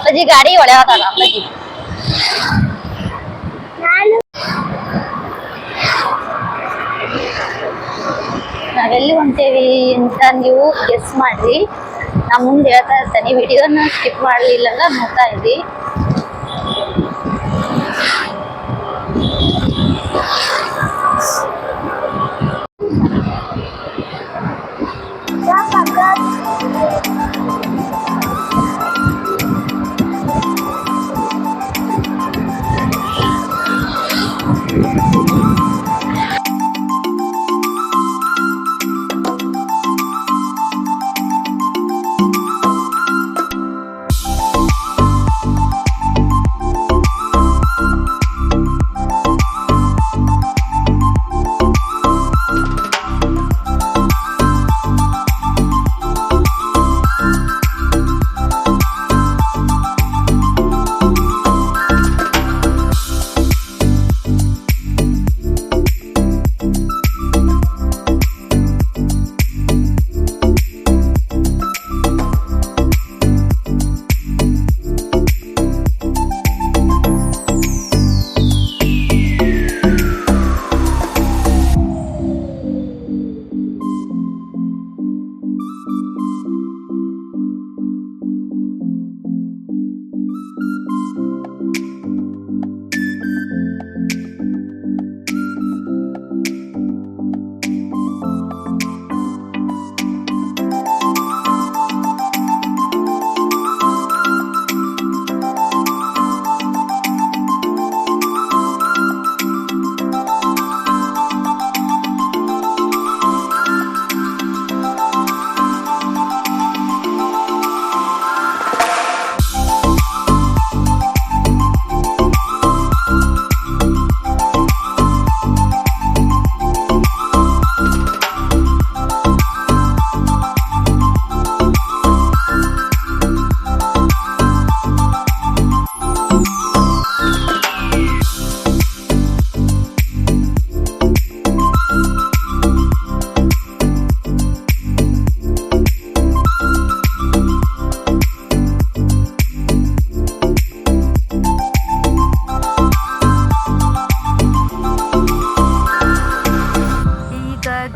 ಅಪ್ಪಾಜಿ ಗಾಡಿ ಒಳ್ಳೆ ಆತಲ್ಲ ಅಪ್ಪಾಜಿ. ನಾವೆಲ್ಲಿ ಹೊಂಟೇವಿ ಅಂತ ನೀವು ಗೆಸ್ ಮಾಡ್ರಿ. ನಾ ಮುಂದೆ ಹೇಳ್ತಾ ಇರ್ತೇನೆ, ವಿಡಿಯೋನ ಸ್ಕಿಪ್ ಮಾಡಲಿಲ್ಲ ನೋಡ್ತಾ ಇದ್ರಿ.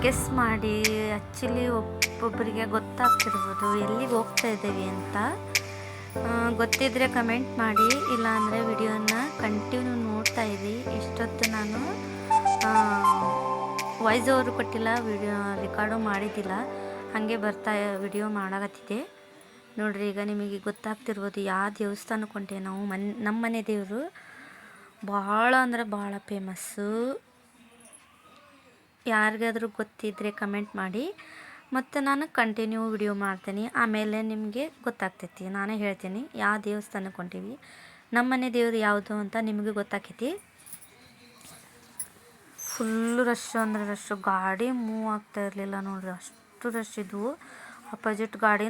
ಗೆಸ್ ಮಾಡಿ. ಆ್ಯಕ್ಚುಲಿ ಒಬ್ಬೊಬ್ಬರಿಗೆ ಗೊತ್ತಾಗ್ತಿರ್ಬೋದು ಎಲ್ಲಿಗೆ ಹೋಗ್ತಾ ಇದ್ದೀವಿ ಅಂತ. ಗೊತ್ತಿದ್ದರೆ ಕಮೆಂಟ್ ಮಾಡಿ, ಇಲ್ಲಾಂದರೆ ವಿಡಿಯೋನ ಕಂಟಿನ್ಯೂ ನೋಡ್ತಾ ಇರಿ. ಇಷ್ಟೊತ್ತು ನಾನು ವಾಯ್ಸ್ ಓವರ್ ಕೊಟ್ಟಿಲ್ಲ, ವಿಡಿಯೋ ರೆಕಾರ್ಡು ಮಾಡಿದ್ದಿಲ್ಲ, ಹಾಗೆ ವಿಡಿಯೋ ಮಾಡಾಕತ್ತಿದ್ದೆ ನೋಡ್ರಿ. ಈಗ ನಿಮಗೆ ಗೊತ್ತಾಗ್ತಿರ್ಬೋದು ಯಾವ ದೇವಸ್ಥಾನಕ್ಕೆ ಹೊಂಟೇವೆ ನಾವು. ನಮ್ಮ ಮನೆ ದೇವರು ಭಾಳ ಅಂದರೆ ಭಾಳ ಫೇಮಸ್ಸು. ಯಾರಿಗಾದರೂ ಗೊತ್ತಿದ್ದರೆ ಕಮೆಂಟ್ ಮಾಡಿ, ಮತ್ತು ನಾನು ಕಂಟಿನ್ಯೂ ವಿಡಿಯೋ ಮಾಡ್ತೀನಿ. ಆಮೇಲೆ ನಿಮಗೆ ಗೊತ್ತಾಗ್ತೈತಿ, ನಾನೇ ಹೇಳ್ತೀನಿ ಯಾವ ದೇವಸ್ಥಾನಕ್ಕೆ ಹೊಂಟೀವಿ, ನಮ್ಮ ಮನೆ ದೇವರು ಯಾವುದು ಅಂತ ನಿಮಗೆ ಗೊತ್ತಾಕೈತಿ. ಫುಲ್ಲು ರಶ್ಶು ಅಂದರೆ ರಶ್ಶು, ಗಾಡಿ ಮೂವ್ ಆಗ್ತಾ ಇರಲಿಲ್ಲ ನೋಡ್ರಿ, ಅಷ್ಟು ರಶ್ ಇದ್ವು. ಅಪೋಸಿಟ್ ಗಾಡಿ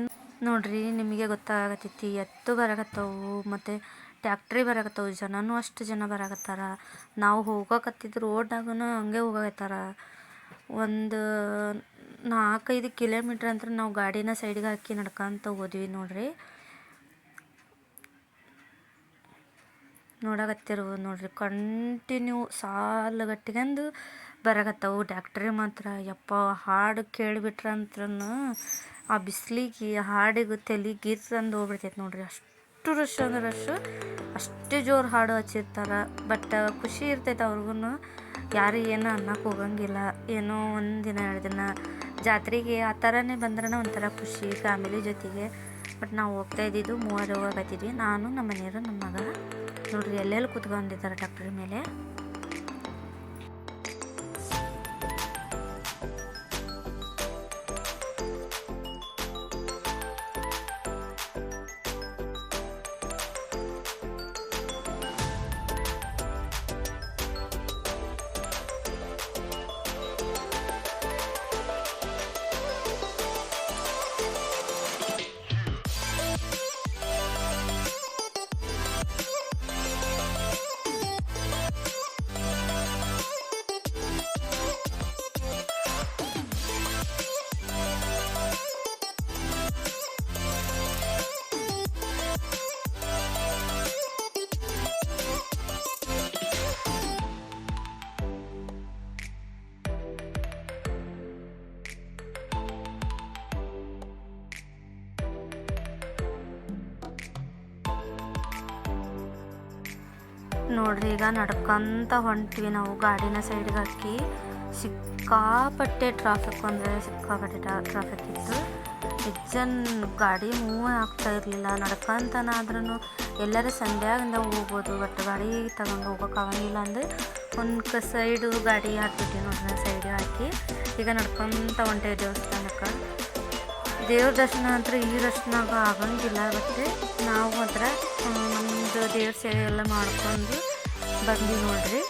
ನೋಡ್ರಿ, ನಿಮಗೆ ಗೊತ್ತಾಗತ್ತೈತಿ. ಎತ್ತು ಬರಾಕತ್ತವು ಮತ್ತು ಟ್ಯಾಕ್ಟ್ರಿ ಬರಾಕತ್ತವು, ಜನನೂ ಅಷ್ಟು ಜನ ಬರಾಕತ್ತಾರ. ನಾವು ಹೋಗಕತ್ತಿದ್ದು ರೋಡ್ನಾಗೂ ಹಂಗೆ ಹೋಗಕತ್ತಾರ. ಒಂದು 4-5 ಕಿಲೋಮೀಟ್ರ್ ಅಂತ ನಾವು ಗಾಡಿನ ಸೈಡ್ಗೆ ಹಾಕಿ ನಡ್ಕೊಂತ ಹೋದ್ವಿ ನೋಡ್ರಿ. ನೋಡಕತ್ತಿರ್ಬೋದು ನೋಡ್ರಿ, ಕಂಟಿನ್ಯೂ ಸಾಲುಗಟ್ಟಿಗೆಂದು ಬರಾಕತ್ತವು ಟ್ಯಾಕ್ಟ್ರಿ ಮಾತ್ರ. ಯಪ್ಪ, ಹಾಡು ಕೇಳಿಬಿಟ್ರಂತ್ರ ಆ ಬಿಸಿಲಿಗೆ ಹಾಡಿಗೆ ತಲೆ ಗೀರ್ಸಂದು ಹೋಗ್ಬಿಡ್ತೈತೆ ನೋಡ್ರಿ. ಅಷ್ಟು ರಶ್ ಅಂದ್ರೆ ರಶ್ಶು, ಅಷ್ಟು ಜೋರು ಹಾಡು ಹಚ್ಚಿರ್ತಾರೆ. ಬಟ್ ಖುಷಿ ಇರ್ತೈತೆ ಅವ್ರಿಗೂ. ಯಾರು ಏನೋ ಅನ್ನಕ್ಕೆ ಹೋಗಂಗಿಲ್ಲ. ಏನೋ 1 ದಿನ 2 ದಿನ ಜಾತ್ರೆಗೆ ಆ ಥರನೇ ಬಂದ್ರೆ ಒಂಥರ ಖುಷಿ ಫ್ಯಾಮಿಲಿ ಜೊತೆಗೆ. ಬಟ್ ನಾವು ಹೋಗ್ತಾ ಇದ್ದಿದ್ದು 3 ಹೋಗತ್ತಿದ್ವಿ, ನಾನು, ನಮ್ಮ ಮನೆಯವರು, ನಮ್ಮ ಮಗ ನೋಡ್ರಿ. ಎಲ್ಲೆಲ್ಲಿ ಕೂತ್ಕೊಂಡಿದ್ದಾರೆ ಟ್ಯಾಕ್ಟ್ರಿ ಮೇಲೆ. ನೋಡ್ರಿ ಈಗ ನಡ್ಕೊಂತ ಹೊಂಟ್ವಿ ನಾವು ಗಾಡಿನ ಸೈಡ್ಗೆ ಹಾಕಿ. ಸಿಕ್ಕಾಪಟ್ಟೆ ಟ್ರಾಫಿಕ್ ಅಂದರೆ ಸಿಕ್ಕಾಪಟ್ಟೆ ಟ್ರಾಫಿಕ್ ಇತ್ತು. ಜನ್ ಗಾಡಿ ಮೂವ್ ಆಗ್ತಾ ಇರಲಿಲ್ಲ. ನಡ್ಕೊಂತನಾದ್ರೂ ಎಲ್ಲರೂ ಸಂಧ್ಯಾಗಿಂದ ಹೋಗ್ಬೋದು, ಬಟ್ ಗಾಡಿ ತಗೊಂಡು ಹೋಗೋಕ್ಕಾಗಂಗಿಲ್ಲ ಅಂದರೆ ಒಂದು ಸೈಡು ಗಾಡಿ ಹಾಕ್ಬಿಟ್ಟು ನೋಡ್ರಿ ಸೈಡಿಗೆ ಹಾಕಿ ಈಗ ನಡ್ಕೊತ ಹೊಂಟೇವಿ ದೇವಸ್ಥಾನಕ್ಕೆ. ದೇವ್ರ ದರ್ಶನ ಅಂದ್ರೆ ಈ ದರ್ಶನಾಗ ಆಗಂಗಿಲ್ಲ, ಮತ್ತು ನಾವು ಮಾತ್ರ ನಮ್ಮದು ದೇವ್ರ ಸೇವೆ ಎಲ್ಲ ಮಾಡ್ಕೊಂಡು ಬಂದ್ವಿ ನೋಡ್ರಿ.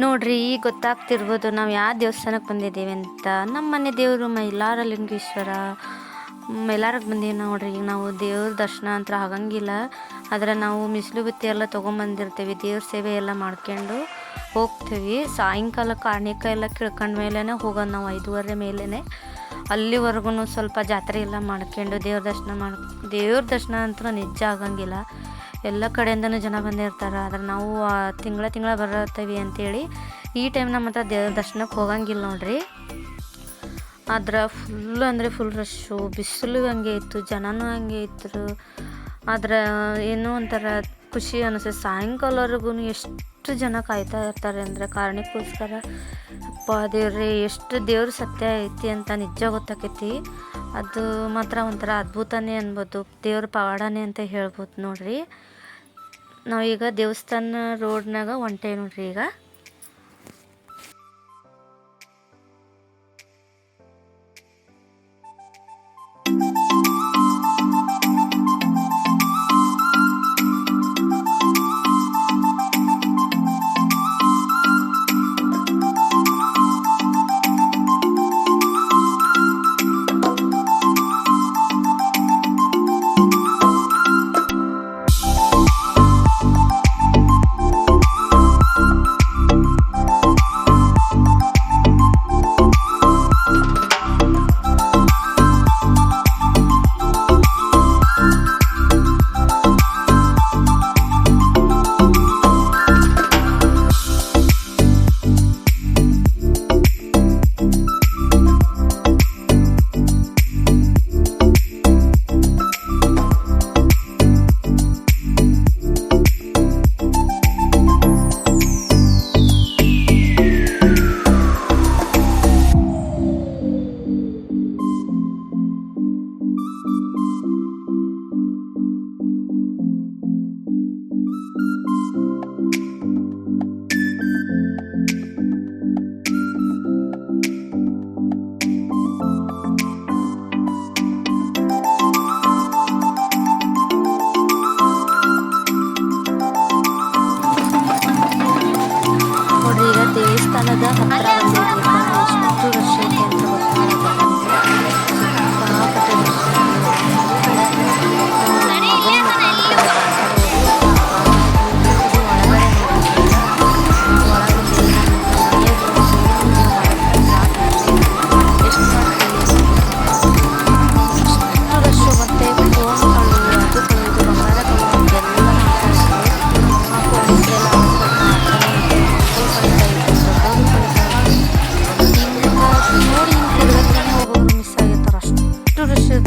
ನೋಡ್ರಿ ಈಗ ಗೊತ್ತಾಗ್ತಿರ್ಬೋದು ನಾವು ಯಾವ ದೇವಸ್ಥಾನಕ್ಕೆ ಬಂದಿದ್ದೀವಿ ಅಂತ. ನಮ್ಮ ಮನೆ ದೇವರು ಮೈಲಾರಲಿಂಗೇಶ್ವರ. ಮೈಲಾರಕ್ಕೆ ಬಂದೀವಿ ನೋಡ್ರಿ. ಈಗ ನಾವು ದೇವ್ರ ದರ್ಶನ ಅಂತ ಆಗಂಗಿಲ್ಲ, ಆದರೆ ನಾವು ಮಿಸ್ಲು ಬತ್ತಿ ಎಲ್ಲ ತೊಗೊಂಬಂದಿರ್ತೀವಿ. ದೇವ್ರ ಸೇವೆ ಎಲ್ಲ ಮಾಡ್ಕೊಂಡು ಹೋಗ್ತೀವಿ. ಸಾಯಂಕಾಲಕ್ಕೆ ಆಣೆಕಾಯಿ ಎಲ್ಲ ಕಿಳ್ಕೊಂಡ ಮೇಲೇ ಹೋಗೋದು ನಾವು 5:30 ಮೇಲೇ. ಅಲ್ಲಿವರೆಗೂ ಸ್ವಲ್ಪ ಜಾತ್ರೆ ಎಲ್ಲ ಮಾಡ್ಕೊಂಡು ದೇವ್ರ ದರ್ಶನ ಅಂತೂ ನಿಜ ಆಗಂಗಿಲ್ಲ. ಎಲ್ಲ ಕಡೆಯಿಂದನೂ ಜನ ಬಂದಿರ್ತಾರೆ. ಆದರೆ ನಾವು ತಿಂಗಳ ಬರತ್ತೀವಿ ಅಂಥೇಳಿ ಈ ಟೈಮ್ನ ಮಾತ್ರ ದೇವ್ರ ದರ್ಶನಕ್ಕೆ ಹೋಗಂಗಿಲ್ಲ ನೋಡ್ರಿ. ಆದ್ರೆ ಫುಲ್ ರಶ್ಶು, ಬಿಸಿಲು ಹಂಗೆ ಇತ್ತು, ಜನನೂ ಹಂಗೆ ಇದ್ರು. ಆದ್ರೆ ಏನೋ ಒಂಥರ ಖುಷಿ ಅನಿಸ್ತದೆ. ಸಾಯಂಕಾಲವರೆಗೂ ಎಷ್ಟು ಜನ ಕಾಯ್ತಾ ಇರ್ತಾರೆ ಅಂದರೆ ಕಾರಣಕ್ಕೋಸ್ಕರ. ಅಪ್ಪ ದೇವ್ರೇ, ಎಷ್ಟು ದೇವ್ರ ಸತ್ಯ ಐತಿ ಅಂತ ನಿಜ ಗೊತ್ತಾಕೈತಿ. ಅದು ಮಾತ್ರ ಒಂಥರ ಅದ್ಭುತನೇ ಅನ್ಬೋದು, ದೇವ್ರ ಪವಾಡನೇ ಅಂತ ಹೇಳ್ಬೋದು ನೋಡ್ರಿ. ನಾವೀಗ ದೇವಸ್ಥಾನ ರೋಡ್ನಾಗ ಹೊಂಟೇವಿ ನೋಡ್ರಿ. ಈಗ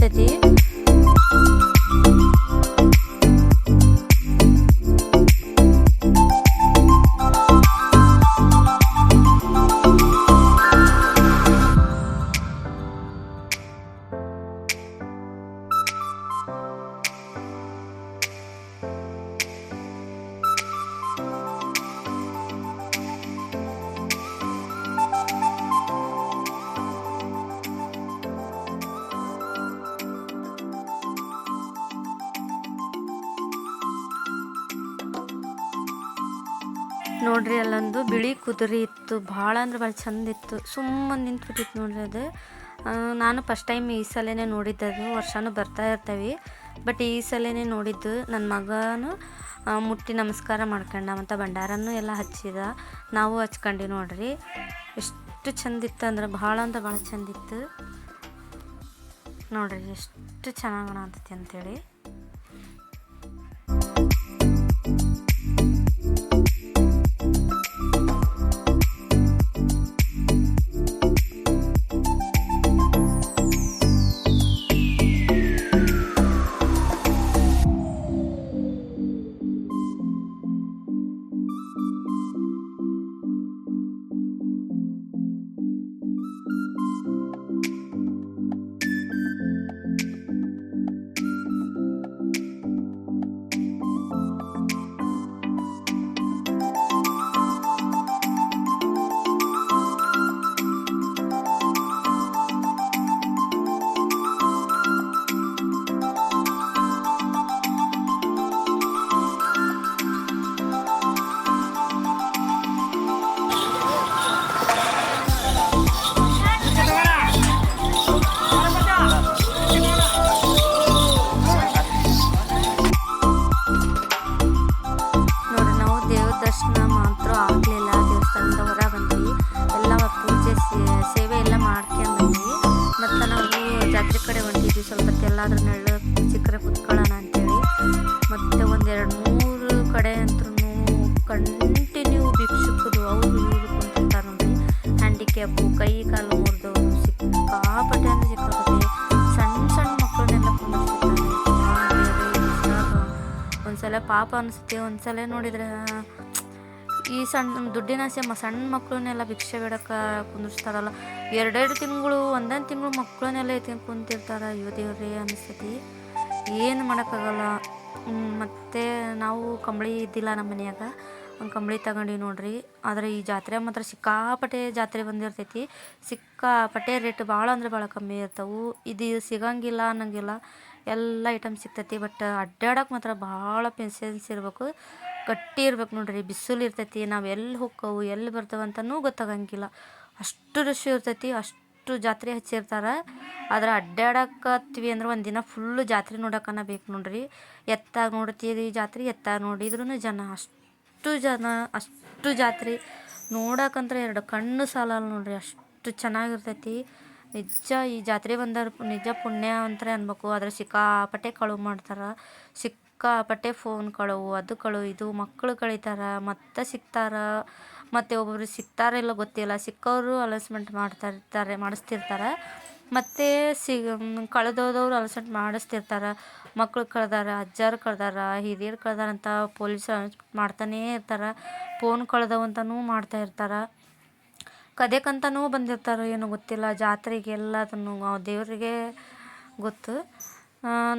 ಇರ್ತೈತಿ. ನೋಡ್ರಿ ಅಲ್ಲೊಂದು ಬಿಳಿ ಕುದುರೆ ಇತ್ತು, ಭಾಳ ಅಂದ್ರೆ ಭಾಳ ಚಂದ ಇತ್ತು. ಸುಮ್ಮನೆ ನಿಂತ್ಬಿಟ್ಟಿತ್ತು ನೋಡ್ರಿ ಅದು. ನಾನು ಫಸ್ಟ್ ಟೈಮ್ ಈ ಸಲನೇ ನೋಡಿದ್ದದು. ವರ್ಷನೂ ಬರ್ತಾ ಇರ್ತೇವೆ, ಬಟ್ ಈ ಸಲನೇ ನೋಡಿದ್ದು. ನನ್ನ ಮಗನೂ ಮುಟ್ಟಿ ನಮಸ್ಕಾರ ಮಾಡ್ಕೊಂಡ, ಮತ್ತು ಭಂಡಾರನೂ ಎಲ್ಲ ಹಚ್ಚಿದ, ನಾವು ಹಚ್ಕೊಂಡಿ ನೋಡ್ರಿ. ಎಷ್ಟು ಚಂದಿತ್ತು ಅಂದ್ರೆ ಭಾಳ ಅಂದ್ರೆ ಭಾಳ ಚಂದಿತ್ತು ನೋಡ್ರಿ. ಎಷ್ಟು ಚೆನ್ನಾಗಿ ಕಾಣತೈತಿ ಅಂತೇಳಿ. ದರ್ಶನ ಮಾತ್ರ ಆಗಲಿಲ್ಲ. ದೇವಸ್ಥಾನದ ಹೊರ ಬಂದ್ವಿ, ಎಲ್ಲ ಪೂಜೆ ಸೇವೆ ಎಲ್ಲ ಮಾಡ್ಕೊಂಡ್ಬಂದ್ವಿ. ಮತ್ತು ನಾವು ಜಾತ್ರೆ ಕಡೆ ಹೊಂಟಿದ್ವಿ, ಸ್ವಲ್ಪ ಎಲ್ಲಾದ್ರೂ ನೆರಳು ಸಿಕ್ಕರೆ ಕುತ್ಕೊಳ್ಳೋಣ ಅಂತೇಳಿ. ಮತ್ತು ಒಂದು 2-3 ಕಡೆ ಅಂತೂ ಕಂಟಿನ್ಯೂ ಭಿಕ್ಷುಕರು ಅವರು ಇವರು ಕುಂತಿರ್ತಾರೆ ನೋಡ್ರಿ. ಹ್ಯಾಂಡಿಕ್ಯಾಪು, ಕೈ ಕಾಲು ಮುರಿದವರು ಸಿಕ್ಕಾಪಟ್ಟೆ ಅಂದರೆ ಸಿಕ್ಕಾಪಟ್ಟೆ. ಸಣ್ಣ ಮಕ್ಕಳನ್ನೆಲ್ಲ ಕುಂದಿರ್ತಿರ್ತಾರೆ. ಒಂದ್ಸಲ ಪಾಪ ಅನಿಸುತ್ತೆ, ಒಂದ್ಸಲ ನೋಡಿದ್ರೆ ಈ ದುಡ್ಡಿನ ಆಸೆ ಸಣ್ಣ ಮಕ್ಕಳನ್ನೆಲ್ಲ ಭಿಕ್ಷೆ ಬೇಡಕ್ಕೆ ಕುಂದಿರ್ಸ್ತಾರಲ್ಲ. 2 ತಿಂಗಳು 1 ತಿಂಗಳು ಮಕ್ಕಳನ್ನೆಲ್ಲ ಎತ್ಕೊಂಡು ಕುಂತಿರ್ತಾರೆ. ಅಯ್ಯೋ ದೇವ್ರೇ ಅನಿಸ್ತೈತಿ, ಏನು ಮಾಡೋಕ್ಕಾಗಲ್ಲ. ಮತ್ತು ನಾವು ಕಂಬಳಿ ಇದ್ದಿಲ್ಲ ನಮ್ಮ ಮನ್ಯಾಗ, ಒಂದು ಕಂಬಳಿ ತಗೊಂಡು ನೋಡ್ರಿ. ಆದರೆ ಈ ಜಾತ್ರೆ ಮಾತ್ರ ಸಿಕ್ಕಾಪಟ್ಟೆ ಜಾತ್ರೆ ಬಂದಿರ್ತೈತಿ. ಸಿಕ್ಕಾಪಟ್ಟೆ ರೇಟ್ ಭಾಳ ಅಂದ್ರೆ ಭಾಳ ಕಮ್ಮಿ ಇರ್ತವೆ. ಇದು ಸಿಗಂಗಿಲ್ಲ ಅನ್ನಂಗಿಲ್ಲ, ಎಲ್ಲ ಐಟಮ್ ಸಿಗ್ತೈತಿ. ಬಟ್ ಅಡ್ಡಾಡಕ್ಕೆ ಮಾತ್ರ ಭಾಳ ಪೇಷನ್ಸ್ ಇರಬೇಕು, ಗಟ್ಟಿ ಇರ್ಬೇಕು ನೋಡ್ರಿ. ಬಿಸಿಲು ಇರ್ತೈತಿ, ನಾವು ಎಲ್ಲಿ ಹೋಕ್ಕವು ಎಲ್ಲಿ ಬರ್ತವೆ ಅಂತನೂ ಗೊತ್ತಾಗಂಗಿಲ್ಲ. ಅಷ್ಟು ರಶ್ ಇರ್ತೈತಿ, ಅಷ್ಟು ಜಾತ್ರೆ ಹಚ್ಚಿರ್ತಾರೆ. ಆದ್ರೆ ಅಡ್ಡಾಡಕತ್ತೀವಿ ಅಂದ್ರೆ ಒಂದಿನ ಫುಲ್ಲು ಜಾತ್ರೆ ನೋಡೋಕನ ಬೇಕು ನೋಡ್ರಿ. ಎತ್ತಾಗಿ ನೋಡ್ತೀರಿ ಜಾತ್ರೆ, ಎತ್ತಾಗಿ ನೋಡಿದ್ರೂ ಜನ, ಅಷ್ಟು ಜಾತ್ರೆ ನೋಡೋಕಂದ್ರೆ 2 ಕಣ್ಣು ಸಾಲಲ್ಲ ನೋಡ್ರಿ. ಅಷ್ಟು ಚೆನ್ನಾಗಿರ್ತೈತಿ ನಿಜ. ಈ ಜಾತ್ರೆ ಬಂದವ್ರು ನಿಜ ಪುಣ್ಯ ಅಂತಾರೆ ಅನ್ಬೇಕು. ಆದರೆ ಸಿಕ್ಕಾಪಟ್ಟೆ ಕಳುವು ಮಾಡ್ತಾರೆ, ಸಿಕ್ಕಾಪಟ್ಟೆ ಫೋನ್ ಕಳುವು, ಅದು ಕಳುವು, ಇದು ಮಕ್ಕಳು ಕಳೀತಾರೆ, ಮತ್ತೆ ಸಿಗ್ತಾರೆ. ಮತ್ತು ಒಬ್ಬೊಬ್ರು ಸಿಗ್ತಾರಿಲ್ಲ ಗೊತ್ತಿಲ್ಲ, ಸಿಕ್ಕವರು ಅಲೌನ್ಸ್ಮೆಂಟ್ ಮಾಡಿಸ್ತಿರ್ತಾರೆ. ಮತ್ತು ಕಳೆದೋದವ್ರು ಅಲೌನ್ಸ್ಮೆಂಟ್ ಮಾಡಿಸ್ತಿರ್ತಾರೆ. ಮಕ್ಕಳು ಕಳ್ದಾರ, ಅಜ್ಜಾರು ಕಳ್ದಾರ, ಹಿರಿಯರು ಕಳ್ದಾರ ಅಂತ ಪೊಲೀಸರು ಅನೌನ್ಸ್ಮೆಂಟ್ ಮಾಡ್ತಾನೇ ಇರ್ತಾರೆ. ಫೋನ್ ಕಳ್ದವು ಅಂತಲೂ ಮಾಡ್ತಾ ಇರ್ತಾರೆ. ಕದೇಕಂತನೂ ಬಂದಿರ್ತಾರೆ, ಏನೋ ಗೊತ್ತಿಲ್ಲ. ಜಾತ್ರೆಗೆ ಎಲ್ಲದನ್ನು ದೇವರಿಗೆ ಗೊತ್ತು.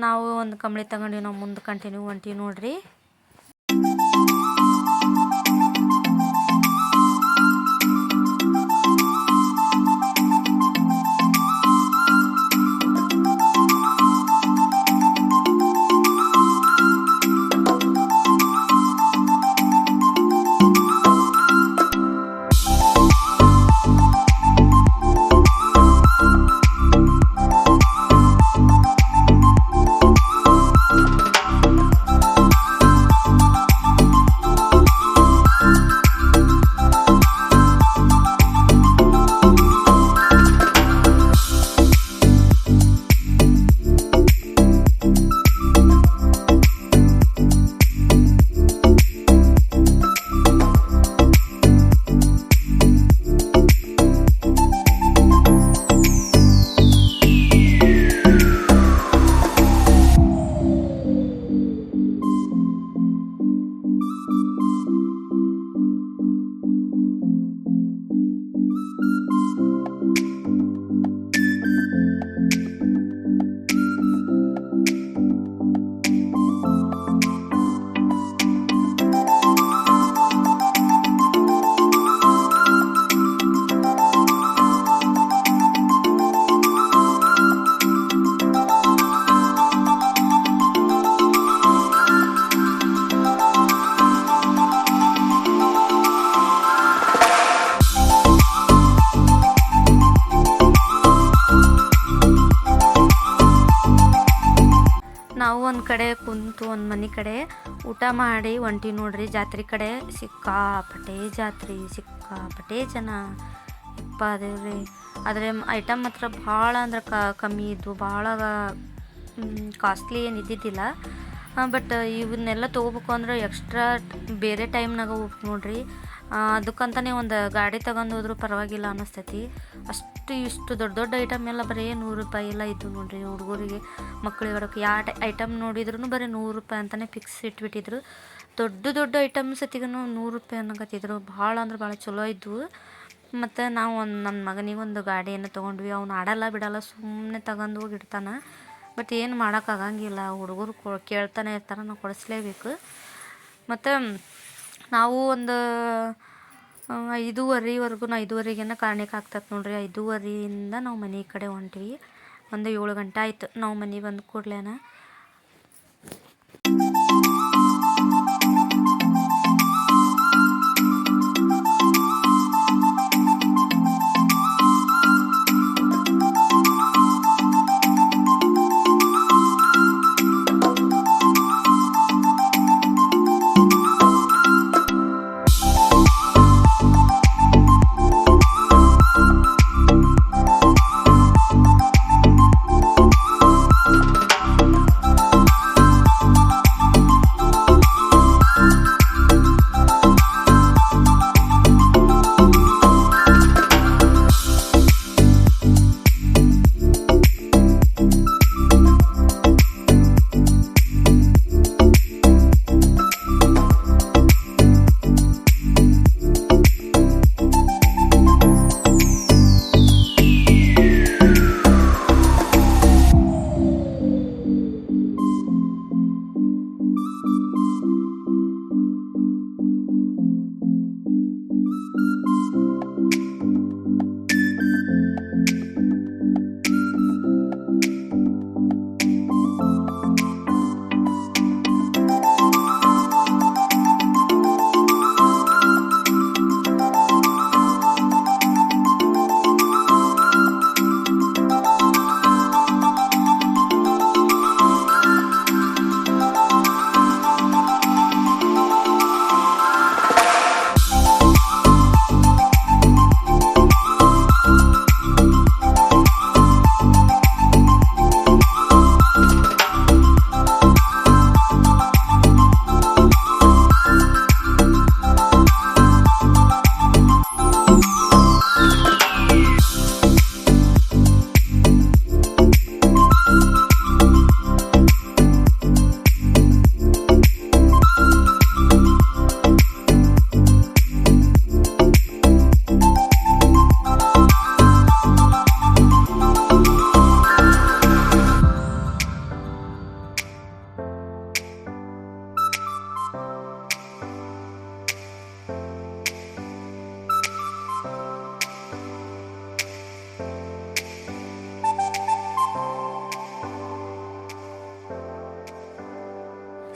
ನಾವು ಒಂದು ಕಂಬಳಿ ತಗೊಂಡು ನಾವು ಮುಂದೆ ಕಂಟಿನ್ಯೂ ಹೊಂಟೀವಿ ನೋಡ್ರಿ. ನಾವು ಒಂದು ಕಡೆ ಕುಂತು ಒಂದು ಮನೆ ಕಡೆ ಊಟ ಮಾಡಿ ಹೊಂಟಿ ನೋಡ್ರಿ ಜಾತ್ರೆ ಕಡೆ. ಸಿಕ್ಕಾಪಟ್ಟೆ ಜಾತ್ರೆ, ಸಿಕ್ಕಾಪಟ್ಟೆ ಜನ, ಯಪ್ಪ ದೇವ್ರಿ. ಆದರೆ ಐಟಮ್ ಮಾತ್ರ ಭಾಳ ಅಂದ್ರೆ ಕಮ್ಮಿ ಇದ್ವು, ಭಾಳ ಕಾಸ್ಟ್ಲಿ ಏನು ಇದ್ದಿದ್ದಿಲ್ಲ. ಬಟ್ ಇವನ್ನೆಲ್ಲ ತೊಗೋಬೇಕು ಅಂದ್ರೆ ಎಕ್ಸ್ಟ್ರಾ ಬೇರೆ ಟೈಮ್ನಾಗ ಹೋಗ್ಬೇಕು ನೋಡ್ರಿ. ಅದಕ್ಕಂತಲೇ ಒಂದು ಗಾಡಿ ತಗೊಂಡು ಹೋದ್ರೂ ಪರವಾಗಿಲ್ಲ ಅನ್ನಿಸ್ತೈತಿ. ಅಷ್ಟು ಇಷ್ಟು ದೊಡ್ಡ ದೊಡ್ಡ ಐಟಮ್ ಎಲ್ಲ ಬರೀ ₹100 ಎಲ್ಲ ಇದ್ದು ನೋಡ್ರಿ. ಹುಡುಗರಿಗೆ ಮಕ್ಕಳಿಗೆ ಆಡೋಕ್ಕೆ ಯಾವ ಐಟಮ್ ನೋಡಿದ್ರೂ ಬರೀ ₹100 ಅಂತಲೇ ಫಿಕ್ಸ್ ಇಟ್ಬಿಟ್ಟಿದ್ರು. ದೊಡ್ಡ ದೊಡ್ಡ ಐಟಮ್ಸ್ ಸತಿಗೂ ₹100 ಅನ್ನಕತ್ತಿದ್ರು. ಭಾಳ ಅಂದ್ರೆ ಭಾಳ ಚಲೋ ಇದ್ವು. ಮತ್ತು ನಾವು ನನ್ನ ಮಗನಿಗೆ ಒಂದು ಗಾಡಿಯನ್ನು ತೊಗೊಂಡ್ವಿ. ಅವ್ನು ಆಡಲ್ಲ ಬಿಡಲ್ಲ, ಸುಮ್ಮನೆ ತಗೊಂಡು ಹೋಗಿ ಇಡ್ತಾನೆ. ಬಟ್ ಏನು ಮಾಡೋಕ್ಕಾಗಂಗಿಲ್ಲ, ಹುಡುಗರು ಕೇಳ್ತಾನೆ ಇರ್ತಾರೆ, ನಾವು ಕೊಡಿಸ್ಲೇಬೇಕು. ಮತ್ತು ನಾವು ಒಂದು 5:30 ಕಾಣೆಗೆ ಆಗ್ತದೆ ನೋಡ್ರಿ. 5:30 ನಾವು ಮನೆ ಕಡೆ ಹೊಂಟ್ವಿ. ಒಂದು 7 ಗಂಟೆ ಆಯ್ತು ನಾವು ಮನೆ ಬಂದ ಕೂಡ್ಲೇನ.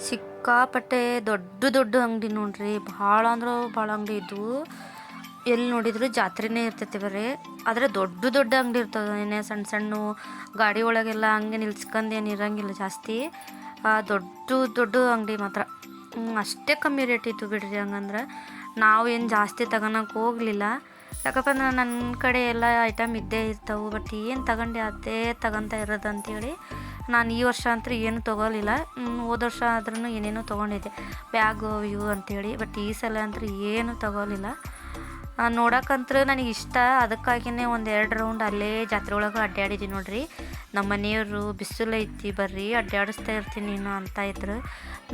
ಸಿಕ್ಕಾಪಟ್ಟೆ ದೊಡ್ಡ ದೊಡ್ಡ ಅಂಗಡಿ ನೋಡ್ರಿ. ಭಾಳ ಅಂದ್ರೆ ಭಾಳ ಅಂಗಡಿ ಇದ್ವು. ಎಲ್ಲಿ ನೋಡಿದ್ರು ಜಾತ್ರೆನೇ ಇರ್ತೈತಿ ಬರೀ. ಆದರೆ ದೊಡ್ಡ ದೊಡ್ಡ ಅಂಗಡಿ ಇರ್ತದೆ. ಏನೇ ಸಣ್ಣ ಸಣ್ಣ ಗಾಡಿ ಒಳಗೆಲ್ಲ ಹಂಗೆ ನಿಲ್ಸ್ಕೊಂಡು ಏನು ಇರೋಂಗಿಲ್ಲ ಜಾಸ್ತಿ. ದೊಡ್ಡ ದೊಡ್ಡ ಅಂಗಡಿ ಮಾತ್ರ ಅಷ್ಟೇ ಕಮ್ಮಿ ರೇಟ್ ಇತ್ತು ಬಿಡ್ರಿ. ಹಂಗಂದ್ರೆ ನಾವು ಏನು ಜಾಸ್ತಿ ತಗೊಳಕ್ಕೆ ಹೋಗಲಿಲ್ಲ. ಯಾಕಪ್ಪ ಅಂದ್ರೆ ನನ್ನ ಕಡೆ ಎಲ್ಲ ಐಟಮ್ ಇದ್ದೇ ಇರ್ತವೆ. ಬಟ್ ಏನು ತಗೊಂಡೆ ಅದೇ ತಗೊತಾ ಇರೋದು ಅಂಥೇಳಿ ನಾನು ಈ ವರ್ಷ ಅಂತೂ ಏನು ತೊಗೊಲಿಲ್ಲ. ಹೋದ ವರ್ಷ ಆದ್ರೂ ಏನೇನೋ ತೊಗೊಂಡಿದ್ದೆ, ಬ್ಯಾಗು ಇವು ಅಂಥೇಳಿ. ಬಟ್ ಈ ಸಲ ಅಂತೂ ಏನೂ ತೊಗೊಲಿಲ್ಲ. ನೋಡೋಕ್ಕಂತೂ ನನಗೆ ಇಷ್ಟ. ಅದಕ್ಕಾಗಿಯೇ ಒಂದು 2 ರೌಂಡ್ ಅಲ್ಲೇ ಜಾತ್ರೆ ಒಳಗೆ ಅಡ್ಡಾಡಿದ್ದೀನಿ ನೋಡ್ರಿ. ನಮ್ಮ ಮನೆಯವರು ಬಿಸಿಲು ಐತಿ ಬರ್ರಿ ಅಡ್ಡಾಡಿಸ್ತಾ ಇರ್ತೀನಿ ನೀನು ಅಂತ ಇದ್ರು.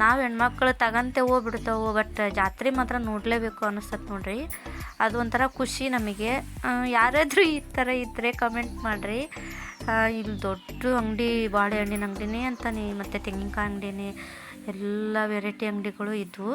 ನಾವು ಹೆಣ್ಮಕ್ಳು ತಗೊಂತೆ ಹೋಗ್ಬಿಡ್ತಾವೆ. ಬಟ್ ಜಾತ್ರೆ ಮಾತ್ರ ನೋಡಲೇಬೇಕು ಅನ್ನಿಸ್ತದೆ ನೋಡ್ರಿ. ಅದು ಒಂಥರ ಖುಷಿ ನಮಗೆ. ಯಾರಾದರೂ ಈ ಥರ ಇದ್ದರೆ ಕಮೆಂಟ್ ಮಾಡಿರಿ. ಇಲ್ಲಿ ದೊಡ್ಡ ಅಂಗಡಿ, ಬಾಳೆಹಣ್ಣಿನ ಅಂಗಡಿನೇ ಅಂತಾನೆ, ಮತ್ತು ತೆಂಗಿನಕಾಯಿ ಅಂಗಡಿನೇ, ಎಲ್ಲ ವೆರೈಟಿ ಅಂಗಡಿಗಳು ಇದ್ವು.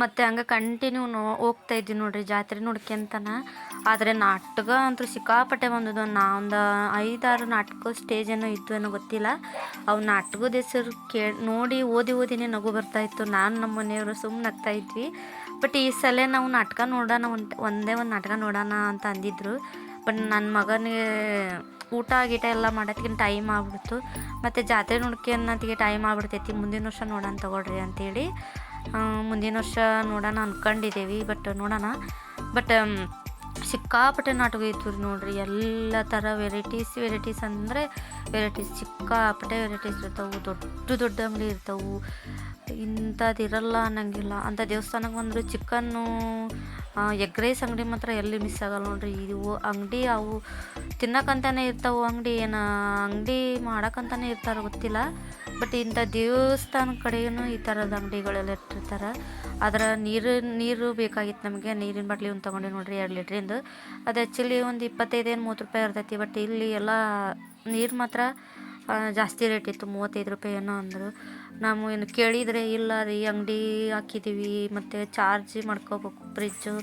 ಮತ್ತು ಹಂಗೆ ಕಂಟಿನ್ಯೂ ಹೋಗ್ತಾ ಇದ್ವಿ ನೋಡ್ರಿ ಜಾತ್ರೆ ನೋಡ್ಕೊಂತನ. ಆದರೆ ನಾಟಕ ಅಂತೂ ಸಿಕ್ಕಾಪಟ್ಟೆ ಬಂದದ್ದು. ಒಂದು 5-6 ನಾಟಕ ಸ್ಟೇಜ್ ಏನೋ ಇದ್ದು ಏನೋ ಗೊತ್ತಿಲ್ಲ. ಅವು ನಾಟಕದ ಹೆಸರು ನೋಡಿ ಓದಿನೇ ನಗು ಬರ್ತಾಯಿತ್ತು. ನಾನು ನಮ್ಮ ಮನೆಯವರು ಸುಮ್ಮನೆ ನಗ್ತಾ ಇದ್ವಿ. ಬಟ್ ಈ ಸಲ ನಾವು ನಾಟಕ ನೋಡೋಣ, ಒಂದೇ ಒಂದು ನಾಟಕ ನೋಡೋಣ ಅಂತ ಅಂದಿದ್ರು. ಬಟ್ ನನ್ನ ಮಗನಿಗೆ ಊಟ ಗೀಟ ಎಲ್ಲ ಮಾಡೋದಕ್ಕಿಂತ ಟೈಮ್ ಆಗ್ಬಿಡ್ತು. ಮತ್ತು ಜಾತ್ರೆ ನೋಡ್ಕೊಳತ್ತಿಗೆ ಟೈಮ್ ಆಗ್ಬಿಡ್ತೈತಿ. ಮುಂದಿನ ವರ್ಷ ನೋಡೋಣ ತಗೊಳ್ರಿ ಅಂಥೇಳಿ ಮುಂದಿನ ವರ್ಷ ನೋಡೋಣ ಅಂದ್ಕೊಂಡಿದ್ದೀವಿ. ಬಟ್ ನೋಡೋಣ. ಬಟ್ ಸಿಕ್ಕಾಪಟ್ಟೆ ನಾಟಕ ಇತ್ತು ನೋಡ್ರಿ. ಎಲ್ಲ ಥರ ವೆರೈಟೀಸ್ ಅಂದರೆ ವೆರೈಟೀಸ್, ಸಿಕ್ಕಾಪಟ್ಟೆ ವೆರೈಟೀಸ್ ಇರ್ತಾವೆ. ದೊಡ್ಡ ಅಂಗಡಿ ಇರ್ತಾವೆ. ಇಂಥದ್ದು ಇರಲ್ಲ ಅನ್ನಂಗಿಲ್ಲ. ಅಂಥ ದೇವಸ್ಥಾನಕ್ಕೆ ಬಂದರೆ ಚಿಕನ್ನು, ಎಗ್ ರೈಸ್ ಅಂಗಡಿ ಮಾತ್ರ ಎಲ್ಲಿ ಮಿಸ್ ಆಗಲ್ಲ ನೋಡ್ರಿ. ಇವು ಅಂಗಡಿ ಅವು ತಿನ್ನಕ್ಕಂತಾನೆ ಇರ್ತಾವೆ. ಅಂಗಡಿ ಮಾಡೋಕ್ಕಂತಾನೆ ಇರ್ತಾರೆ ಗೊತ್ತಿಲ್ಲ. ಬಟ್ ಇಂಥ ದೇವಸ್ಥಾನ ಕಡೆಯೂ ಈ ಥರದ ಅಂಗಡಿಗಳೆಲ್ಲ ಇಟ್ಟಿರ್ತಾರೆ. ಅದರ ನೀರು ಬೇಕಾಗಿತ್ತು ನಮಗೆ. ನೀರಿನ ಬಾಟ್ಲಿ ಒಂದು ತೊಗೊಂಡೆ ನೋಡ್ರಿ 2 ಲೀಟ್ರಿಂದು. ಅದು ಆ್ಯಕ್ಚುಲಿ ಒಂದು 25-30 ರೂಪಾಯಿ ಇರ್ತೈತಿ. ಬಟ್ ಇಲ್ಲಿ ಎಲ್ಲ ನೀರು ಮಾತ್ರ ಜಾಸ್ತಿ ರೇಟ್ ಇತ್ತು, 35 ರೂಪಾಯಿ ಏನೋ ಅಂದರು. ನಾವು ಏನು ಕೇಳಿದರೆ ಇಲ್ಲ ರೀ ಅಂಗಡಿ ಹಾಕಿದ್ದೀವಿ ಮತ್ತು ಚಾರ್ಜ್ ಮಾಡ್ಕೋಬೇಕು ಫ್ರಿಜ್ಜು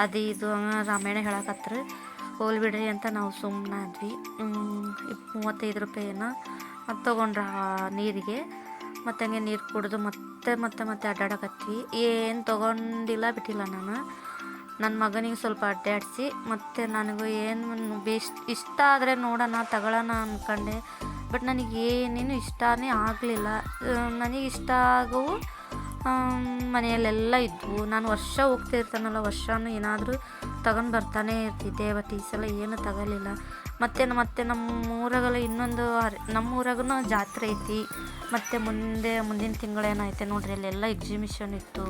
ಅದು ಇದು ರಾಮಾಯಣ ಹೇಳಕತ್ರು. ಹೋಗ್ಲಿ ಬಿಡ್ರಿ ಅಂತ ನಾವು ಸುಮ್ಮನಾದ್ವಿ. 35 ರೂಪಾಯಿ ಏನೋ ಅದು ತೊಗೊಂಡ್ರೆ ನೀರಿಗೆ. ಮತ್ತು ಹಂಗೆ ನೀರು ಕುಡಿದು ಮತ್ತೆ ಅಡ್ಡಾಡಕತ್ವಿ. ಏನು ತೊಗೊಂಡಿಲ್ಲ ಬಿಟ್ಟಿಲ್ಲ ನಾನು. ನನ್ನ ಮಗನಿಗೆ ಸ್ವಲ್ಪ ಅಡ್ಡಾಡಿಸಿ ಮತ್ತು ನನಗೂ ಏನು ಇಷ್ಟ ಆದರೆ ನೋಡೋಣ ತಗೊಳ್ಳೋಣ ಅಂದ್ಕೊಂಡೆ. ಬಟ್ ನನಗೆ ಏನೇನು ಇಷ್ಟನೇ ಆಗಲಿಲ್ಲ. ನನಗೆ ಇಷ್ಟ ಆಗವು ಮನೆಯಲ್ಲೆಲ್ಲ ಇದ್ವು. ನಾನು ವರ್ಷ ಹೋಗ್ತಾ ಇರ್ತಾನಲ್ಲ, ವರ್ಷವೂ ಏನಾದರೂ ತಗೊಂಡು ಬರ್ತಾನೆ ಇರ್ತಿದ್ದೆ. ಬಟ್ ಈ ಸಲ ಏನು ತಗೊಳ್ಳಿಲ್ಲ. ಮತ್ತು ನಮ್ಮೂರಾಗಲ್ಲ ನಮ್ಮೂರಾಗೂ ಜಾತ್ರೆ ಐತಿ. ಮತ್ತು ಮುಂದಿನ ತಿಂಗಳೇನೈತೆ ನೋಡ್ರಿ, ಅಲ್ಲೆಲ್ಲ ಎಕ್ಸಿಬಿಷನ್ ಇತ್ತು.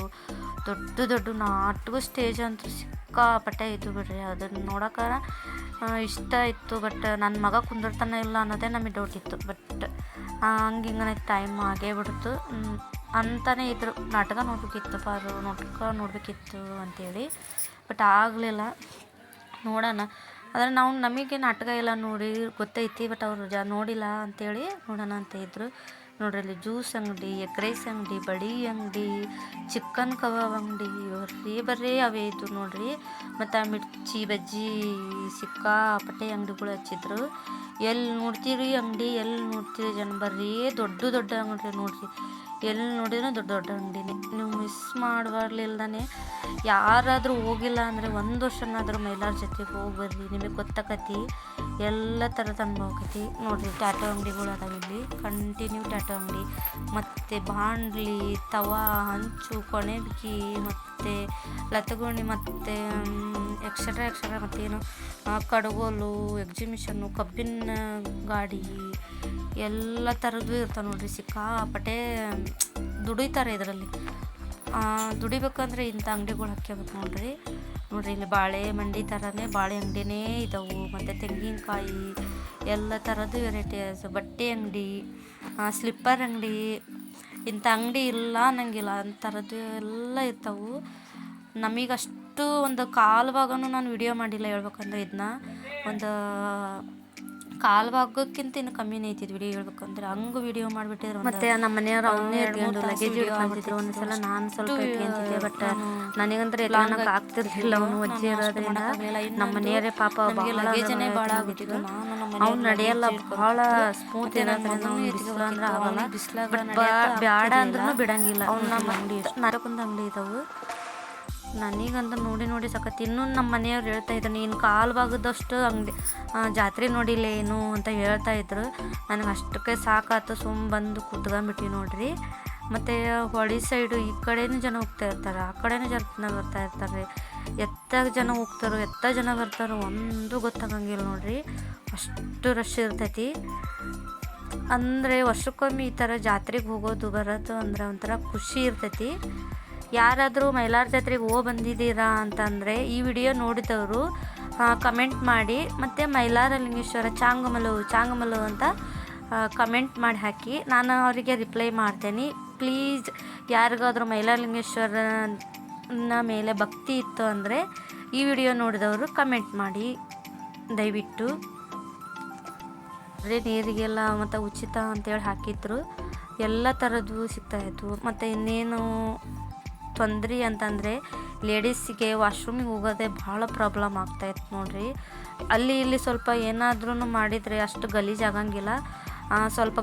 ದೊಡ್ಡ ನಾಟಕ ಸ್ಟೇಜ್ ಅಂತೂ ಸಿಕ್ಕಾಪಟ್ಟೆ ಇತ್ತು ಬಿಡ್ರಿ. ಅದನ್ನು ನೋಡೋಕೆ ಇಷ್ಟ ಇತ್ತು. ಬಟ್ ನನ್ನ ಮಗ ಕುಂದಿರ್ತಾನೆ ಇಲ್ಲ ಅನ್ನೋದೇ ನಮಗೆ ಡೌಟ್ ಇತ್ತು. ಬಟ್ ಹಿಂಗನೆ ಟೈಮ್ ಆಗೇ ಬಿಡ್ತು ಅಂತಲೇ ಇದ್ರು. ನಾಟಕ ನೋಡಬೇಕಿತ್ತು ಅಂಥೇಳಿ. ಬಟ್ ಆಗಲಿಲ್ಲ. ನೋಡೋಣ. ಆದರೆ ನಮಗೆ ನಾಟಕ ಎಲ್ಲ ನೋಡಿ ಗೊತ್ತೈತಿ. ಬಟ್ ಅವರು ನೋಡಿಲ್ಲ ಅಂಥೇಳಿ ನೋಡೋಣ ಅಂತ ಇದ್ದರು ನೋಡ್ರಿ. ಅಲ್ಲಿ ಜ್ಯೂಸ್ ಅಂಗಡಿ, ಎಗ್ ರೈಸ್ ಅಂಗಡಿ, ಬಡಿ ಅಂಗಡಿ, ಚಿಕನ್ ಕಬಾಬ್ ಅಂಗಡಿ ಬರೀ ಅವೇ ಇದ್ದು ನೋಡ್ರಿ. ಮತ್ತು ಮಿರ್ಚಿ ಬಜ್ಜಿ ಸಿಕ್ಕಾಪಟ್ಟೆ ಅಂಗಡಿಗಳು ಹಚ್ಚಿದ್ರು. ಎಲ್ಲಿ ನೋಡ್ತೀರಿ ಅಂಗಡಿ, ಎಲ್ಲಿ ನೋಡ್ತೀರಿ ಜನ, ಬರೀ ದೊಡ್ಡ ಅಂಗಡಿ ನೋಡ್ರಿ. ಎಲ್ಲಿ ನೋಡಿದ್ರೂ ದೊಡ್ಡ ಅಂಗಡಿನೇ. ನೀವು ಮಿಸ್ ಮಾಡಬಾರ್ಲಿಲ್ದೇ ಯಾರಾದರೂ ಹೋಗಿಲ್ಲ ಅಂದರೆ ಒಂದು ವರ್ಷನಾದರೂ ಮೈಲಾರ ಜೊತೆಗೆ ಹೋಗಿ ಬರ್ರಿ. ನಿಮಗೆ ಗೊತ್ತಾಕತಿ ಎಲ್ಲ ಥರದ ಅನುಭವ ಆಕತಿ ನೋಡ್ರಿ. ಟ್ಯಾಟೋ ಅಂಗಡಿಗಳು ಅದಾವೆ ಇಲ್ಲಿ, ಕಂಟಿನ್ಯೂ ಟ್ಯಾಟೋ ಅಂಗಡಿ. ಮತ್ತು ಬಾಂಡ್ಲಿ, ತವಾ, ಹಂಚು, ಕೊನೆಬಿಕಿ, ಮತ್ತು ಲತಗುಣಿ, ಮತ್ತು ಎಕ್ಸ್ಟ್ರಾ ಮತ್ತೇನು ಕಡಗೋಲು, ಎಕ್ಸಿಬಿಷನ್ನು, ಕಬ್ಬಿನ ಗಾಡಿ ಎಲ್ಲ ಥರದ್ದು ಇರ್ತಾವೆ ನೋಡ್ರಿ. ಸಿಕ್ಕಾಪಟ್ಟೆ ದುಡಿತಾರೆ ಇದರಲ್ಲಿ. ದುಡಿಬೇಕಂದ್ರೆ ಇಂಥ ಅಂಗಡಿಗಳು ಹಾಕ್ಯಬೇಕು ನೋಡ್ರಿ. ಇಲ್ಲಿ ಬಾಳೆ ಮಂಡಿ ಥರನೇ ಬಾಳೆ ಅಂಗಡಿನೇ ಇದ್ದಾವೆ. ಮತ್ತು ತೆಂಗಿನಕಾಯಿ ಎಲ್ಲ ಥರದ್ದು ವೆರೈಟೀಸ್, ಬಟ್ಟೆ ಅಂಗಡಿ, ಸ್ಲಿಪ್ಪರ್ ಅಂಗಡಿ, ಇಂಥ ಅಂಗಡಿ ಇಲ್ಲ ಅನ್ನಂಗಿಲ್ಲ, ಅಂಥರದ್ದು ಎಲ್ಲ ಇರ್ತಾವೆ. ನಮಗಷ್ಟು ಒಂದು ಕಾಲು ಭಾಗನೂ ನಾನು ವಿಡಿಯೋ ಮಾಡಿಲ್ಲ ಹೇಳ್ಬೇಕಂದ್ರೆ. ಇದನ್ನ ಒಂದು ಕಾಲು ಭಾಗಕ್ಕಿಂತ ಇನ್ನು ಕಮ್ಮಿನೇ ಐತಿದ್ದು ವಿಡಿಯೋ ಹೇಳ್ಬೇಕಂದ್ರೆ. ಹಂಗೆ ವಿಡಿಯೋ ಮಾಡಿಬಿಟ್ಟಿದ್ರು. ಮತ್ತು ನಮ್ಮ ಮನೆಯವ್ರು ಅವನ್ನೇ ಎತ್ಕೊಂಡು ಲಗೇಜ್ ಹಿಡ್ಕೊಂಡಿದ್ರು. ಒಂದ್ಸಲ ನಾನು ಸ್ವಲ್ಪ ಎತ್ಕೊಂತಿದ್ದೆ. ಬಟ್ ನನಗಂದ್ರೆ ಎತ್ಕೊಳಕ್ಕೆ ಆಗ್ತಿರ್ಲಿಲ್ಲ. ಅವನು ಅಜ್ಜಿ ಇರೋದ್ರಿಂದ ನಮ್ಮ ಮನೆಯವರೇ ಪಾಪ ಲಗೇಜನೇ ಭಾಳ ಆಗ್ಬಿಟ್ಟಿದ್ದು. ಅವ್ನು ನಡೆಯಲ್ಲ, ಭಾಳ ಸ್ಮೂತ್ ಇರೋದ್ರಿಂದ ಅವ್ನು ಬಿಸಿಲು ಅಂದ್ರೆ ಆಗಲ್ಲ. ಬಟ್ ಬ್ಯಾಡ ಅಂದ್ರೂ ಬಿಡಂಗಿಲ್ಲ. ಅವ್ನು ನಮ್ಮ ಅಂಗಡಿ ನರಕೊಂದು ಅಂಗಡಿ ಇದ್ದಾವೆ. ನನಗಂತೂ ನೋಡಿ ಸಾಕತ್ತು. ಇನ್ನೂ ನಮ್ಮ ಮನೆಯವ್ರು ಹೇಳ್ತಾಯಿದ್ರು, ನೀನು ಕಾಲು ಭಾಗದಷ್ಟು ಅಂಗಡಿ ಜಾತ್ರೆ ನೋಡಿಲ್ಲ ಏನು ಅಂತ ಹೇಳ್ತಾಯಿದ್ರು. ನನಗೆ ಅಷ್ಟಕ್ಕೆ ಸಾಕಾಯ್ತು. ಬಂದು ಕೂತ್ಕೊಂಡ್ಬಿಟ್ಟು ನೋಡ್ರಿ. ಮತ್ತು ಹೊಳಿ ಸೈಡು ಈ ಕಡೆಯೂ ಜನ ಹೋಗ್ತಾ ಇರ್ತಾರೆ, ಆ ಕಡೆಯೂ ಜನ ಬರ್ತಾ ಇರ್ತಾರೆ. ಎತ್ತ ಜನ ಬರ್ತಾರೋ ಒಂದು ಗೊತ್ತಾಗಂಗಿಲ್ಲ ನೋಡ್ರಿ. ಅಷ್ಟು ರಶ್ ಇರ್ತೈತಿ. ಅಂದರೆ ವರ್ಷಕ್ಕೊಮ್ಮೆ ಈ ಥರ ಜಾತ್ರೆಗೆ ಹೋಗೋದು ಬರೋದು ಅಂದರೆ ಒಂಥರ ಖುಷಿ ಇರ್ತೈತಿ. ಯಾರಾದರೂ ಮೈಲಾರ ಜಾತ್ರೆಗೆ ಬಂದಿದ್ದೀರಾ ಅಂತಂದರೆ ಈ ವಿಡಿಯೋ ನೋಡಿದವರು ಕಮೆಂಟ್ ಮಾಡಿ. ಮತ್ತು ಮೈಲಾರ ಲಿಂಗೇಶ್ವರ ಚಾಂಗಮಲು ಅಂತ ಕಮೆಂಟ್ ಮಾಡಿ ಹಾಕಿ. ನಾನು ಅವರಿಗೆ ರಿಪ್ಲೈ ಮಾಡ್ತೇನೆ. ಪ್ಲೀಸ್ ಯಾರಿಗಾದ್ರೂ ಮೈಲಾರ ಲಿಂಗೇಶ್ವರನ ಮೇಲೆ ಭಕ್ತಿ ಇತ್ತು ಅಂದರೆ ಈ ವಿಡಿಯೋ ನೋಡಿದವರು ಕಮೆಂಟ್ ಮಾಡಿ ದಯವಿಟ್ಟು. ನೀರಿಗೆಲ್ಲ ಮತ್ತು ಉಚಿತ ಅಂತೇಳಿ ಹಾಕಿದ್ರು. ಎಲ್ಲ ಥರದ್ದು ಸಿಗ್ತಾಯಿತ್ತು. ಮತ್ತು ಇನ್ನೇನು ತೊಂದ್ರೆ ಅಂತಂದರೆ ಲೇಡೀಸಿಗೆ ವಾಶ್ರೂಮಿಗೆ ಹೋಗೋದೇ ಭಾಳ ಪ್ರಾಬ್ಲಮ್ ಆಗ್ತಾಯಿತ್ತು ನೋಡ್ರಿ. ಅಲ್ಲಿ ಇಲ್ಲಿ ಸ್ವಲ್ಪ ಏನಾದ್ರೂ ಮಾಡಿದರೆ ಅಷ್ಟು ಗಲೀಜಾಗಂಗಿಲ್ಲ. ಸ್ವಲ್ಪ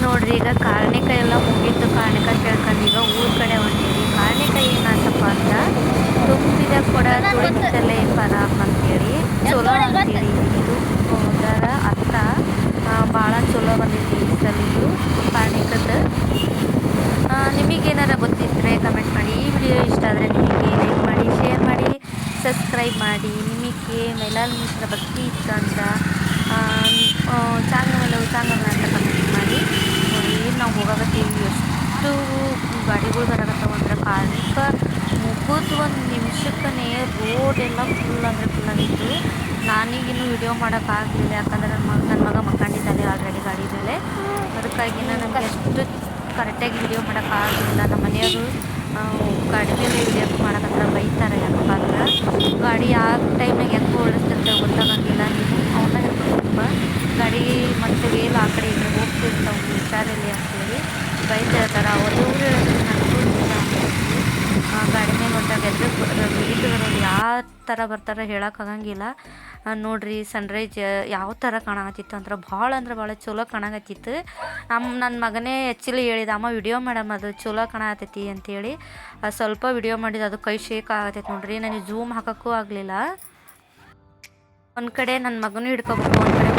ನೋಡ್ರಿ, ಈಗ ಕಾರ್ಣಿಕಾಯಿ ಎಲ್ಲ ಮುಗಿದ್ದು ಕಾರ್ಣಿಕಾಯಿ ಕೇಳ್ಕೊಂಡು ಈಗ ಊರ ಕಡೆ ಹೊಂಟೀವಿ. ಕಾರ್ಣಿಕಾಯಿ ಏನಾಯ್ತಪ್ಪ ಅಂತ ತುಂಬಿದ ಕೊಡ ತುಳಿತಲೇ ಪರಾಕ್ ಅಂತೇಳಿ ಚಲೋ ಅಂತೇಳಿ ಇದು ಅದರ ಅರ್ಥ ಭಾಳ ಚಲೋ ಬಂದೈತಿ ಈ ಸಲಿದು ಕಾರ್ಣಿಕದ. ನಿಮಗೇನಾರ ಗೊತ್ತಿದ್ರೆ ಕಮೆಂಟ್ ಮಾಡಿ. ಈ ವಿಡಿಯೋ ಇಷ್ಟ ಆದರೆ ನಿಮಗೆ ಲೈಕ್ ಮಾಡಿ, ಶೇರ್ ಮಾಡಿ, ಸಬ್ಸ್ಕ್ರೈಬ್ ಮಾಡಿ. ನಿಮಗೆ ಮೈಲಾಲ್ ಮಿಶ್ರ ಭಕ್ತಿ ಇತ್ತು ಅಂದ್ರೆ ಚಾಂಗಮಲ್ಲ ಅಂತ ಕಮೆಂಟ್ ಮಾಡಿ. ನೋಡಿ, ನಾವು ಹೋಗಕತ್ತೀವಿ. ಎಷ್ಟು ಗಾಡಿಗಳು ಬರಕತ್ತಾವ ಅಂದ್ರೆ ಕಾರ್ಣಿಕ ಮುಗಿದು ಒಂದು ನಿಮಿಷಕ್ಕೇ ರೋಡ್ ಎಲ್ಲ ಫುಲ್ ಅಂದರೆ ಫುಲ್ ಆಗಿತ್ತು. ನಾನೀಗಿನ್ನೂ ವಿಡಿಯೋ ಮಾಡೋಕ್ಕಾಗಲಿಲ್ಲ, ಯಾಕಂದರೆ ನನ್ನ ಮಗ ಮಕ್ಕಂಡಿದ್ದಾನೆ ಆಲ್ರೆಡಿ ಗಾಡಿ ಮೇಲೆ. ಅದಕ್ಕಾಗಿ ನನಗೆ ಅಷ್ಟು ಕರೆಕ್ಟಾಗಿ ವಿಡಿಯೋ ಮಾಡೋಕ್ಕಾಗಲಿಲ್ಲ. ನಮ್ಮ ಮನೆಯವರು ಗಾಡಿ ಮೇಲೆ ವಿಡಿಯೋ ಮಾಡೋಕ್ಕಂದ್ರೆ ಬೈತಾರೆ. ಯಾಕಪ್ಪ ಅಂದ್ರೆ ಗಾಡಿ ಆ ಟೈಮ್ನಾಗ ಹೆಂಗೆ ಓಡಿಸ್ತಿರ್ತೇವೆ ಗೊತ್ತಾಗಂಗಿಲ್ಲ. ನೀವು ಅವನ್ನ ಸ್ವಲ್ಪ ಗಾಡಿ ಮತ್ತು ವೇಲ್ ಆ ಕಡೆ ಈ ಕಡೆ ಹೋಗ್ತಿರ್ತಾವೆ, ಹುಷಾರಲ್ಲಿ ಅಂತೇಳಿ ಬೈತಿರ್ತಾರೆ. ಅವರು ಗಾಡಿ ಮೇಲೆ ಹೊಂಟಾಗ ವೆಹಿಕಲ್ಗಳು ಯಾವ ಥರ ಬರ್ತಾರೆ ಹೇಳೋಕ್ಕಾಗಂಗಿಲ್ಲ. ನೋಡ್ರಿ, ಸನ್ರೈಸ್ ಯಾವ ಥರ ಕಾಣಕತ್ತಿತ್ತು ಅಂದ್ರೆ ಭಾಳ ಚಲೋ ಕಾಣಕತ್ತಿತ್ತು. ನನ್ನ ಮಗನೇ ಆ್ಯಕ್ಚುಲಿ ಹೇಳಿದ, ಅಮ್ಮ ವಿಡಿಯೋ ಮಾಡಮ್ಮ, ಅದು ಚಲೋ ಕಾಣಕತ್ತೈತಿ ಅಂತೇಳಿ. ಸ್ವಲ್ಪ ವಿಡಿಯೋ ಮಾಡಿದ್ದು ಅದು ಕೈ ಶೇಕ್ ಆಗತ್ತೈತೆ ನೋಡ್ರಿ. ನನಗೆ ಝೂಮ್ ಹಾಕೋಕ್ಕೂ ಆಗಲಿಲ್ಲ. ಒಂದು ಕಡೆ ನನ್ನ ಮಗನೂ ಹಿಡ್ಕೊಬೇಕು, ಒಂದು ಕಡೆ